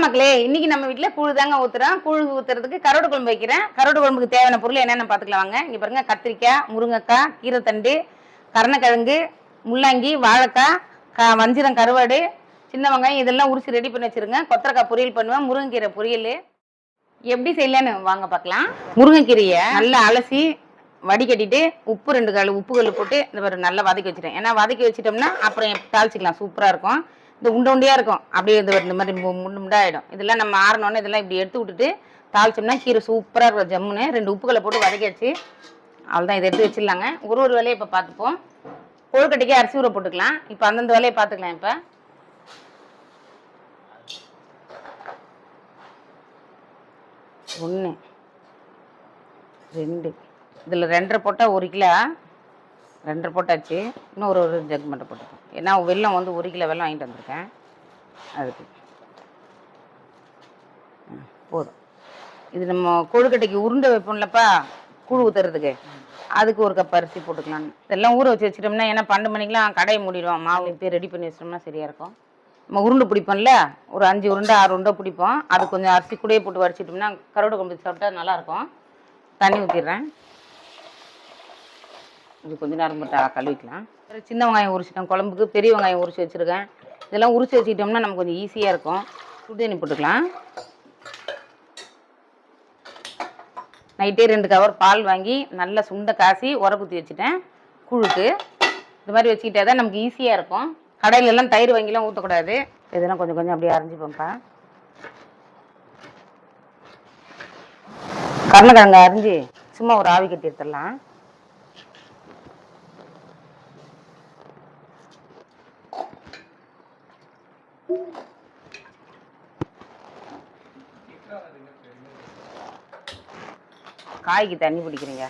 மக்களே, இன்னைக்கு நம்ம வீட்ல கூழு தாங்க ஊத்துறோம். கூழு ஊத்துறதுக்கு கருவாடு குழம்பு வைக்கிறேன். கருவாடு குழம்புக்கு தேவையான பொருள் என்னென்னு பார்த்துக்கலாம் வாங்க. இங்க பாருங்க, கத்திரிக்காய், முருங்கைக்காய், கீரைத்தண்டு, கருணக்கிழங்கு, முள்ளங்கி, வாழைக்காய், வஞ்சிரம் கருவாடு, சின்ன வெங்காயம் இதெல்லாம் உரிச்சு ரெடி பண்ணி வச்சிருங்க. கொத்தரக்காய் பொரியல் பண்ணுவேன், முருங்கைக்கீரை பொரியல். எப்படி செய்யலான்னு வாங்க பார்க்கலாம். முருங்கைக்கீரையை நல்லா அலசி வடிகட்டிட்டு உப்பு 2 உப்பு கல் போட்டு இந்த மாதிரி நல்லா வதக்கி வச்சுட்டேன். ஏன்னா வதக்கி வச்சிட்டோம்னா அப்புறம் தாளிச்சிக்கலாம், சூப்பராக இருக்கும். இந்த உண்டையாக இருக்கும், அப்படியே இந்த மாதிரி முண்டாயிடும். இதெல்லாம் நம்ம ஆறணுன்னு இதெல்லாம் இப்படி எடுத்து விட்டுட்டு தாளிச்சோம்னா கீரை சூப்பராக இருக்கும். ஜம்முன்னு 2 உப்புகளை போட்டு வதக்கி வச்சு அவ்வளோதான். இதை எடுத்து வச்சிடலாங்க. ஒரு வேலையை இப்போ பார்த்துப்போம். கொழுக்கட்டைக்கு அரிசி ஊற போட்டுக்கலாம். இப்போ அந்தந்த வேலையை பார்த்துக்கலாம். இப்போ 1 2 இதில் 2.5 போட்டால் 1 கிலோ, 2.5 போட்டாச்சு. இன்னும் ஒரு ஜக் மட்டும் போட்டுக்கோம். ஏன்னா வெல்லம் வந்து 1 கிலோ வெல்லம் வாங்கிட்டு வந்திருக்கேன். அதுக்கு போதும். இது நம்ம கொழுக்கட்டைக்கு உருண்டை வைப்போம்லப்பா, கூழ் ஊற்றுறதுக்கு, அதுக்கு 1 கப் அரிசி போட்டுக்கலாம். இதெல்லாம் ஊற வச்சு வச்சிட்டோம்னா, ஏன்னா 12 மணிக்கெலாம் கடை மூடிடுவோம். மாவு இப்போ ரெடி பண்ணி வச்சிட்டோம்னா சரியாக இருக்கும். நம்ம உருண்டை பிடிப்போம்ல, ஒரு 5 உருண்டை 6 உருண்டை பிடிப்போம். அது கொஞ்சம் அரிசி கூடயே போட்டு வடிச்சிட்டோம்னா கருவாடு குழம்பு சாப்பிட்டா நல்லாயிருக்கும். தண்ணி ஊற்றிடுறேன். இது கொஞ்சம் நேரம் மட்டும் கழுவிக்கலாம். சின்ன வெங்காயம் உரிச்சிட்டேன் குழம்புக்கு, பெரிய வெங்காயம் உரிச்சு வச்சுருக்கேன். இதெல்லாம் உரிச்சு வச்சுக்கிட்டோம்னா நமக்கு கொஞ்சம் ஈஸியாக இருக்கும். சுடு தண்ணி போட்டுக்கலாம். நைட்டே 2 கவர் பால் வாங்கி நல்லா சுண்டை காசி உரக்குத்தி வச்சுட்டேன். கூழுக்கு இந்த மாதிரி வச்சுக்கிட்டே தான் நமக்கு ஈஸியாக இருக்கும். கடையிலெல்லாம் தயிர் வாங்கிலாம் ஊற்றக்கூடாது. இதெல்லாம் கொஞ்சம் கொஞ்சம் அப்படியே அரைஞ்சிப்போம்ப்பா. கருணக்கிழங்கு அரிஞ்சு சும்மா ஒரு ஆவி கட்டி எடுத்துடலாம். காய்க்கு தண்ணி பிடிக்கிறீங்க.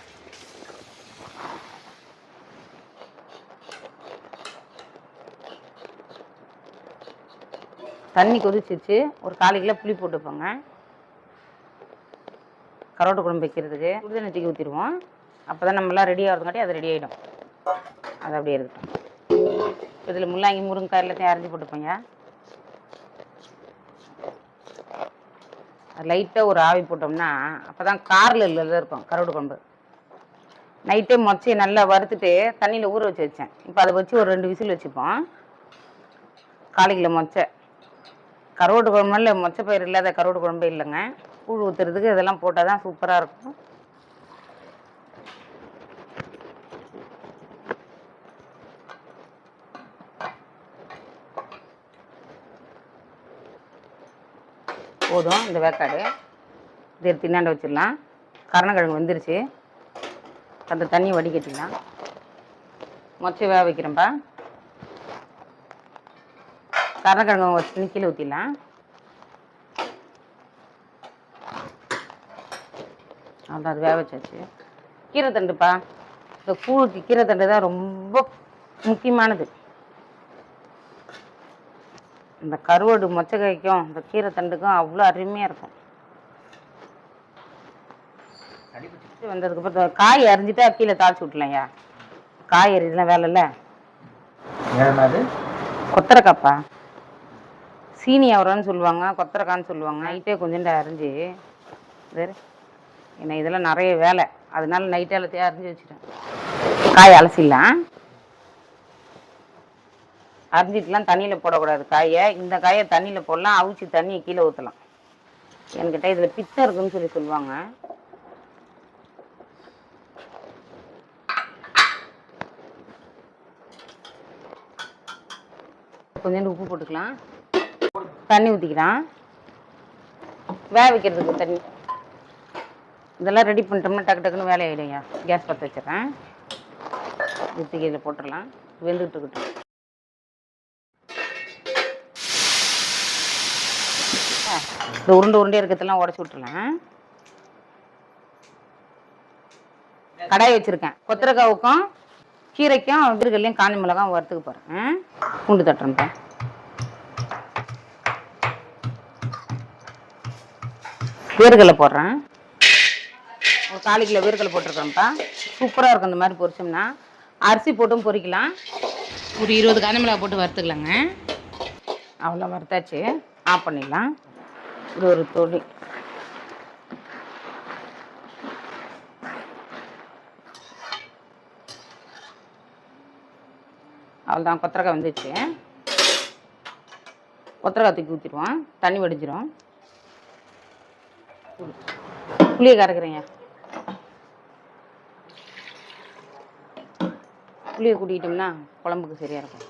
தண்ணி கொதிச்சிச்சு. ஒரு 1/4 கிலோ புளி போட்டுப்போங்க. கருவாட்டு குழம்பு வைக்கிறதுக்கு சுடு தண்ணி தூக்கி ஊற்றிடுவோம். அப்போ தான் நம்மளாம் ரெடி ஆகிறதுங்காட்டி அது ரெடி ஆகிடும். அது அப்படியே இருக்கட்டும். இதில் முள்ளங்கி முருங்கைக்காய் எல்லாத்தையும் அரைஞ்சி போட்டுப்போங்க. லைட்டாக ஒரு ஆவி போட்டோம்னா அப்போ தான் காரில் இல்லை இருக்கும் கருவாடு குழம்பு. நைட்டே மொச்சையை நல்லா வறுத்துட்டு தண்ணியில் ஊற வச்சு வச்சேன். இப்போ அதை வச்சு ஒரு 2 விசில் வச்சுப்போம். 1/4 கிலோ மொச்சை. கருவாட்டு குழம்புல மொச்சை பயிர் இல்லாத கருவாட்டு குழம்பே இல்லைங்க. கூழ் ஊற்றுறதுக்கு இதெல்லாம் போட்டால் தான் சூப்பராக இருக்கும். போதும் இந்த வேக்காடு. இது எடுத்து இன்னாண்ட வச்சிடலாம். கருணக்கிழங்கு வெந்துருச்சு. அந்த தண்ணியை வடிகட்டிடலாம். மொச்சை வேக வைக்கிறேன்ப்பா. கருணக்கிழங்கு வச்சு கீழே ஊற்றிடலாம். அவ்வளோ அது வேக வச்சாச்சு. கீரைத்தண்டுப்பா, இந்த கூழுக்கு கீரைத்தண்டு தான் ரொம்ப முக்கியமானது. இந்த கருவாடு மொச்சக்காய்க்கும் இந்த கீரைத்தண்டுக்கும் அவ்வளோ அருமையாக இருக்கும். வந்ததுக்கப்புறம் காய் அரிஞ்சிட்டா கீழே தாளிச்சு விட்டலையா. காய் அரிஞ்சலாம் வேலை இல்லை. கொத்தரக்காப்பா, சீனி அவரன்னு சொல்லுவாங்க, கொத்தரக்கான்னு சொல்லுவாங்க. நைட்டே கொஞ்சோண்டு அரிஞ்சு வேறு ஏன்னா இதெல்லாம் நிறைய வேலை, அதனால நைட்டே எல்லாத்தையும் அரிஞ்சு வச்சுட்டேன். காய் அலசிடலாம். அரிஞ்சிட்டுலாம் தண்ணியில் போடக்கூடாது காயை. இந்த காயை தண்ணியில் போடலாம், அவிச்சு தண்ணியை கீழே ஊற்றலாம். என்கிட்ட இதில் பித்தம் இருக்குன்னு சொல்லுவாங்க. கொஞ்சோண்டு உப்பு போட்டுக்கலாம். தண்ணி ஊற்றிக்கலாம். வேக வைக்கிறதுக்கு தண்ணி. இதெல்லாம் ரெடி பண்ணிட்டோம்னா டக்கு டக்குன்னு வேலை ஆகிடுங்க. கேஸ் பற்ற வச்சிடறேன். ஊற்றி இதில் போட்டுடலாம். வெந்துக்கிட்டு இருக்கட்டும். இந்த உருண்டை இருக்கிறதெல்லாம் உடச்சி விட்டுறலாம். கடாய் வச்சுருக்கேன். கொத்தரக்காவுக்கும் கீரைக்கும் வீர்களையும் காஞ்சி மிளகாய் வறுத்துக்க போகிறேன். பூண்டு தட்டுறேன்ப்பா. வேர்கடலை போடுறேன். ஒரு 1/4 கிலோ வேர்கடலை போட்டிருக்கேன்ப்பா. சூப்பராக இருக்கும் இந்த மாதிரி பொரிச்சோம்னா. அரிசி போட்டும் பொரிக்கலாம். ஒரு 20 காஞ்ச மிளகாய் போட்டு வறுத்துக்கலாங்க. அவ்வளோ வறுத்தாச்சு. ஆஃப் பண்ணிடலாம். இது ஒரு தொடி. அவ்வளோதான், கொத்தரக்காய் வந்துச்சு. கொத்தரக்காய் தூக்கி ஊற்றிடுவோம், தண்ணி வடிஞ்சிரும். புளியை கரைக்கிறேங்க. புளியை கூட்டிக்கிட்டோம்னா குழம்புக்கு சரியாக இருக்கும்.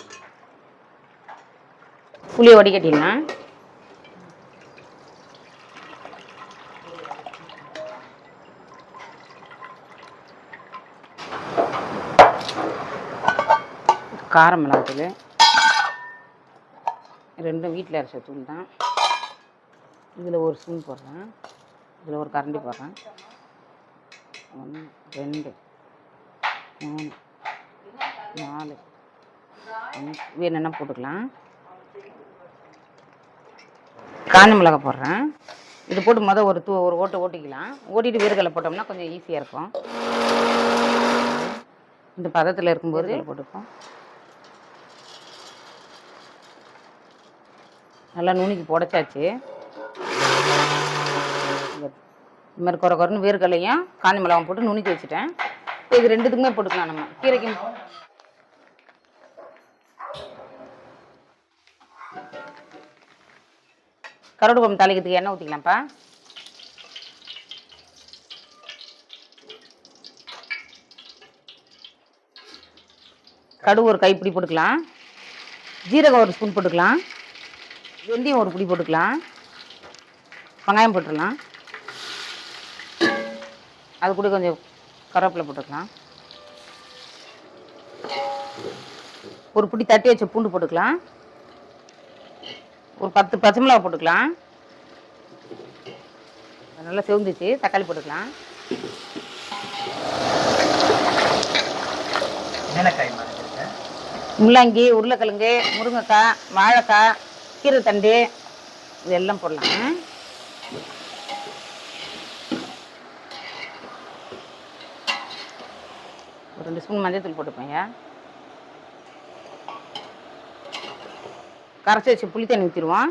புளியை வடிகட்டிடலாம். கார மிளகாத்தூள் ரெண்டும் வீட்டில் அரைச்ச தூள் தான். இதில் ஒரு ஸ்பூன் போடுறேன், இதில் ஒரு கரண்டி போடுறேன். 1 2 3 4 வேணும்னா போட்டுக்கலாம். காஞ்ச மிளகாய் போடுறேன். இது போட்டு ஒரு ஓட்டு ஓட்டிக்கலாம். ஓட்டிட்டு வேர்க்கடலை போட்டோம்னா கொஞ்சம் ஈஸியாக இருக்கும். இந்த பதத்தில் இருக்கும்போது போட்டுப்போம். நல்லா நுனிக்கு புடைச்சாச்சு. இந்த மாதிரி குறைன்னு வேர்க்கடலையும் காஞ்ச மிளகாய் போட்டு நுனிக்கு வச்சுட்டேன். இப்போ இது ரெண்டுத்துக்குமே போட்டுக்கலாம். நம்ம கீரைக்கும் கருவாடு குழம்பு தாளிக்கிறதுக்கு எண்ணெய் ஊற்றிக்கலாம்ப்பா. கடுகு ஒரு கைப்பிடி போட்டுக்கலாம். ஜீரகம் ஒரு ஸ்பூன் போட்டுக்கலாம். வெந்தயம் ஒரு பிடி போட்டுக்கலாம். வெங்காயம் போட்டுடலாம். அது கூட கொஞ்சம் கருவேப்பிலை போட்டுக்கலாம். ஒரு பிடி தட்டி வச்ச பூண்டு போட்டுக்கலாம். ஒரு 10 பச்சை மிளகாய் போட்டுக்கலாம். நல்லா செவந்துச்சு. தக்காளி போட்டுக்கலாம். முள்ளங்கி, உருளைக்கிழங்கு, முருங்கைக்காய், வாழைக்காய், கீரை தண்டு இதெல்லாம் போடலாம். ஒரு 2 ஸ்பூன் மஞ்சள் தூள் போட்டுப்பேங்க. கரைச்சி வச்சு புளி தண்ணி ஊற்றிடுவோம்.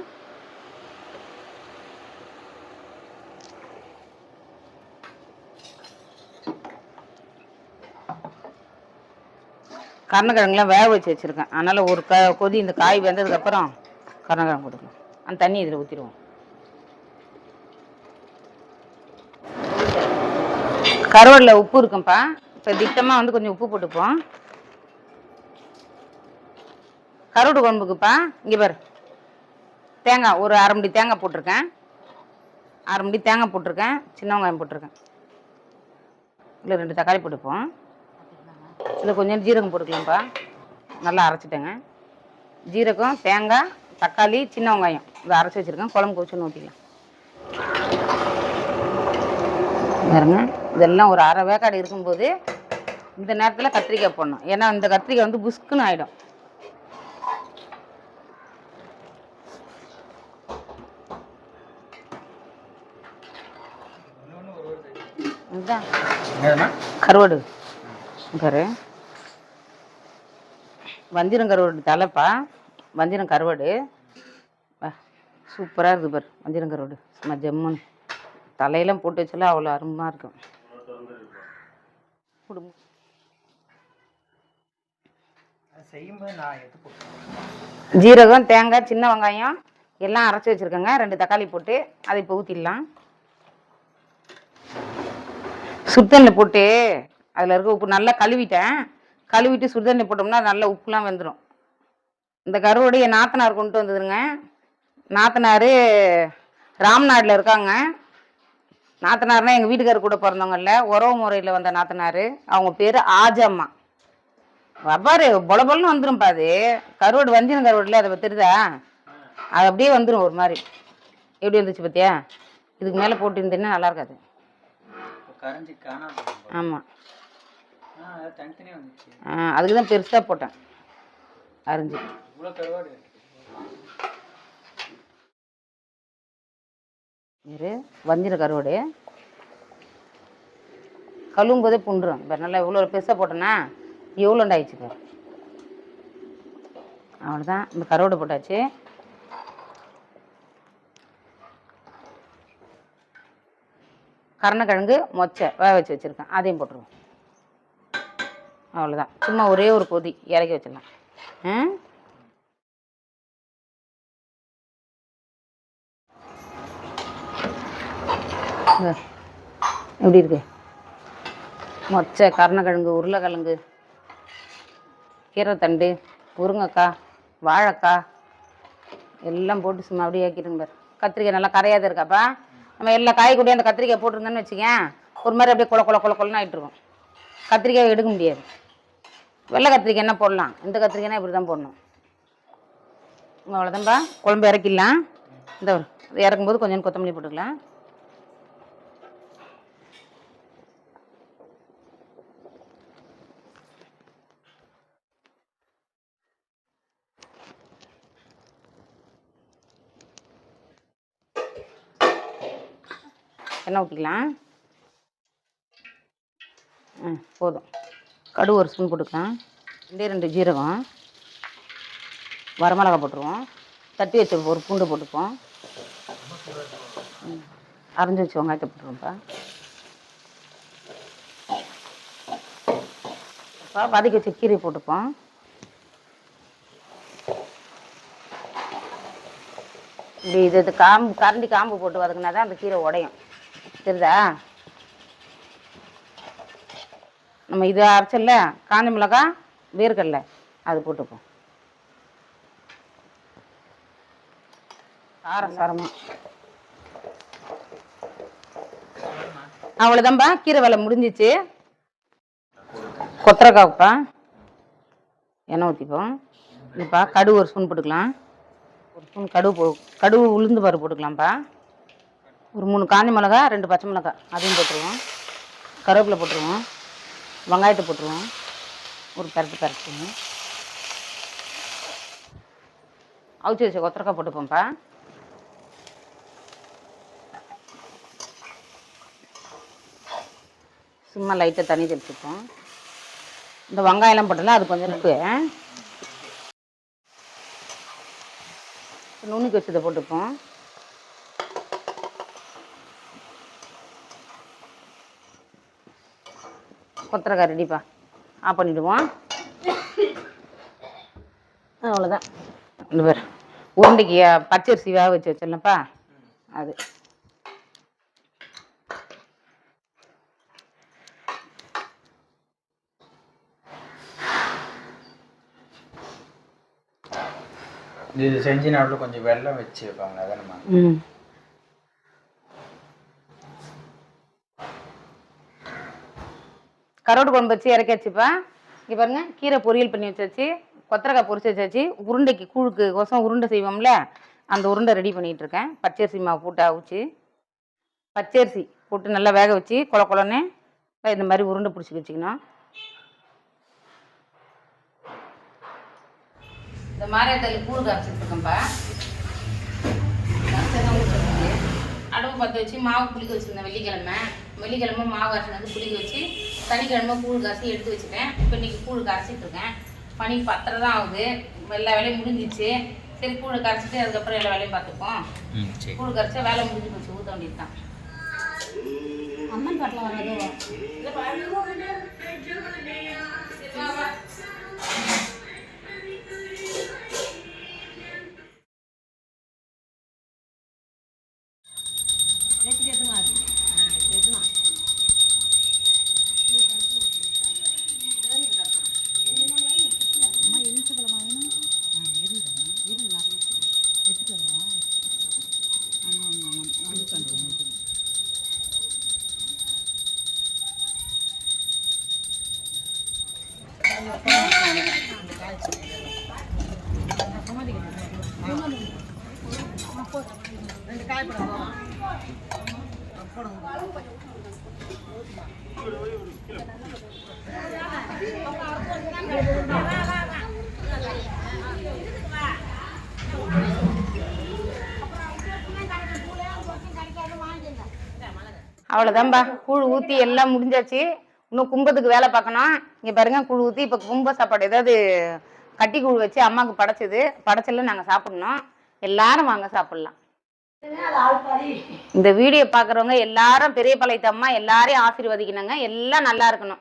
கருணக்கிழங்குலாம் வேக வச்சு வச்சுருக்கேன். அதனால் ஒரு கொதி இந்த காய் வெந்ததுக்கப்புறம் கருணக்கிழங்கு போட்டுக்கலாம். அந்த தண்ணி இதில் ஊற்றிடுவோம். கருவாடில் உப்பு இருக்கும்ப்பா. இப்போ திட்டமாக கொஞ்சம் உப்பு போட்டுப்போம். கருவாடு குழம்புக்குப்பா இங்கே பாரு, தேங்காய் ஒரு 1/2 முடி தேங்காய் போட்டிருக்கேன். 1/2 முடி தேங்காய் போட்டிருக்கேன். சின்ன வெங்காயம் போட்டிருக்கேன். இதில் 2 தக்காளி போட்டுப்போம். இதில் கொஞ்சம் ஜீரகம் போட்டுக்கலாம்ப்பா. நல்லா அரைச்சிட்டேங்க. ஜீரகம், தேங்காய், தக்காளி, சின்ன வெங்காயம் இதை அரைச்சி வச்சுருக்கேன். குழம்பு கொதிச்சுன்னு ஊற்றிக்கலாம். பாருங்க, இதெல்லாம் ஒரு அரை வேக்காடு இருக்கும்போது இந்த நேரத்தில் கத்திரிக்காய் போடணும். ஏன்னா இந்த கத்திரிக்காய் புஸ்குன்னு ஆகிடும். இதுதான் கருவாடு பாரு, வஞ்சிரம் கருவாடு தலைப்பா. வஞ்சிரம் கருவாடு சூப்பராக இருக்குது பாரு. வஞ்சிரம் கருவாடு சும்மா ஜம்முன்னு தலையெல்லாம் போட்டு வச்சாலும் அவ்வளோ அருமையாக இருக்கும். ஜீரகம், தேங்காய், சின்ன வெங்காயம் எல்லாம் அரைச்சி வச்சுருக்கேங்க. 2 தக்காளி போட்டு அதை இப்போ ஊற்றிடலாம். சுடுதண்ணில் போட்டு அதில் இருக்க உப்பு நல்லா கழுவிட்டேன். கழுவிட்டு சுடுதண்ணி போட்டோம்னா நல்லா உப்புலாம் வெந்துடும். இந்த கருவாடு என் நாத்தனார் கொண்டு வந்ததுங்க. நாத்தனார் ராம்நாட்டில் இருக்காங்க. நாத்தனார்னா எங்கள் வீட்டுக்காரர் கூட பிறந்தவங்கல்ல, உறவு முறையில் வந்த நாத்தனார். அவங்க பேர் ஆஜம்மா. வவ்வாறு பொலபொலன்னு வந்துடும்ப்பா. அது கருவாடு வஞ்சின கருவாடுல அதை தெரியுதா, அது அப்படியே வந்துடும். ஒரு மாதிரி எப்படி வந்துச்சு பார்த்தியா? இதுக்கு மேலே போட்டு இருந்தேன்னா நல்லா இருக்காது. ஆமாம், அதுக்கு தான் பெருசாக போட்டேன் அரிஞ்சு. வஞ்சிர கருவாடு கழுவும் போதே புண்டுரும். இப்போ நல்லா இவ்வளோ பெருசாக போட்டேன்னா எவ்வளோண்டு ஆயிடுச்சு பாரு. அவ்வளோதான், இந்த கருவாடு போட்டாச்சு. கருணக்கிழங்கு மொச்சை வேக வச்சு வச்சுருக்கேன், அதையும் போட்டுருவோம். அவ்வளோதான், சும்மா ஒரே ஒரு கொதி இறக்கி வச்சிடலாம். எப்படி இருக்கு? மொச்சை, கருணக்கிழங்கு, உருளைக்கிழங்கு, கீரைத்தண்டு, முருங்கைக்காய், வாழைக்காய் எல்லாம் போட்டு சும்மா அப்படியே ஆக்கிடுங்க பாரு. கத்திரிக்காய் நல்லா கரையாத இருக்காப்பா. நம்ம எல்லா காய் கூட அந்த கத்திரிக்காய் போட்டிருந்தோன்னு வச்சுக்கேன், ஒரு மாதிரி அப்படியே கொலன்னு ஆகிட்டுருக்கும். கத்திரிக்காய் எடுக்க முடியாது. வெள்ளை கத்திரிக்காய் என்ன போடலாம், இந்த கத்திரிக்காய்னா இப்படி தான் போடணும். அவ்வளோதான்ப்பா. குழம்பு இறக்கிடலாம். இந்த இறக்கும்போது கொஞ்சம் கொத்தமல்லி போட்டுக்கலாம். எண்ணெய் ஊற்றிக்கலாம். போதும். கடுகு ஒரு ஸ்பூன் போட்டுக்கலாம். 2 ஜீரகம், வரமிளகா போட்டுருவோம். தட்டி வச்ச ஒரு பூண்டு போட்டுப்போம். அரைஞ்சி வச்சு வெங்காயத்தை போட்டுருவோம்ப்பா. வதக்கி வச்ச கீரை போட்டுப்போம். இப்படி இது காம்பு கரண்டி காம்பு போட்டு வதக்குனா தான் அந்த கீரை உடையும், தெரியுதா? நம்ம இது அரைச்சல்ல காஞ்ச மிளகா வேர்க்கடலை அது போட்டுப்போம். சாரமாக அவ்வளோதான்ப்பா. கீரை வேலை முடிஞ்சிச்சு. கொத்தரக்காய்ப்பா எண்ணெய் ஊற்றிப்போம். இப்பா கடுகு ஒரு ஸ்பூன் போட்டுக்கலாம். ஒரு ஸ்பூன் கடுகு உளுந்து பருப்பு போட்டுக்கலாம்ப்பா. ஒரு 3 காஞ்ச மிளகா, 2 பச்சை மிளகா அதையும் போட்டுருவோம். கருவேப்பிலை போட்டுருவோம். வெங்காயத்தை போட்டுருவோம். ஒரு பரட்டுவோம். அவிச்சு வச்ச கொத்தரக்காய் போட்டுப்போம்ப்பா. சும்மா லைட்டாக தண்ணி தெளிச்சுப்போம். இந்த வெங்காயம்லாம் போட்டல அது கொஞ்சம் உப்பு நுண்ணுக்கு வச்சதை போட்டுப்போம். கொத்தரக்காய் ரெடிப்பா. ஆஃப் பண்ணிவிடுவோம். அவ்வளோதான். இந்த பேர் உருண்டைக்கு பச்சரிசி வேக வச்சு வச்சிடலப்பா, அது இது செஞ்சு நாட்டில் கொஞ்சம் வெல்லம் வச்சு வைப்பாங்க, அதானம்மா? கரோடு குழம்பு வச்சு இறக்காச்சுப்பா. இங்கே பாருங்க, கீரை பொரியல் பண்ணி வச்சாச்சு, கொத்தரக்காய் பொரிச்சு வச்சாச்சு. உருண்டைக்கு கூழுக்கு கோசம் உருண்டை செய்வோம்ல, அந்த உருண்டை ரெடி பண்ணிகிட்டு இருக்கேன். பச்சரிசி மாவு போட்டு அவிச்சு, பச்சரிசி போட்டு நல்லா வேக வச்சு கொலன்னு இந்த மாதிரி உருண்டை பிடிச்சி வச்சுக்கணும். இந்த மாரியாத்தல் கூழ் கரைச்சிட்ருக்கேன்ப்பா. அடுப்பு பற்ற வச்சு மாவு புளிக்க வச்சுருந்தேன். வெள்ளிக்கிழமை மாவு கரைச்சி வந்து புளிக்க வச்சு சனிக்கிழமை கூழ் கரைச்சி எடுத்து வச்சுட்டேன். இப்போ இன்றைக்கி கூழ் கரைச்சிட்ருக்கேன். பனி 10 தான் ஆகுது. எல்லா வேலையும் முடிஞ்சிச்சு. சரி கூழ் கரைச்சிட்டு அதுக்கப்புறம் எல்லா வேலையும் பார்த்துப்போம். கூழ் கரைச்சா வேலை முடிஞ்சு போச்சு, ஊற்ற வேண்டியது தான். அம்மன் பாட்டில் வர்றது அவ்வளோதான்பா. கூழ் ஊற்றி எல்லாம் முடிஞ்சாச்சு. இன்னும் கும்பத்துக்கு வேலை பார்க்கணும். இங்கே பாருங்க, கூழ் ஊற்றி இப்போ கும்ப சாப்பாடு ஏதாவது கட்டி கூழ் வச்சு அம்மாவுக்கு படைச்சது படைச்சல நாங்கள் சாப்பிட்ணும். எல்லாரும் வாங்க சாப்பிட்லாம். இந்த வீடியோ பார்க்குறவங்க எல்லாரும் பெரிய பாளையத்து அம்மா எல்லாரையும் ஆசீர்வதிக்கணுங்க. எல்லாம் நல்லா இருக்கணும்.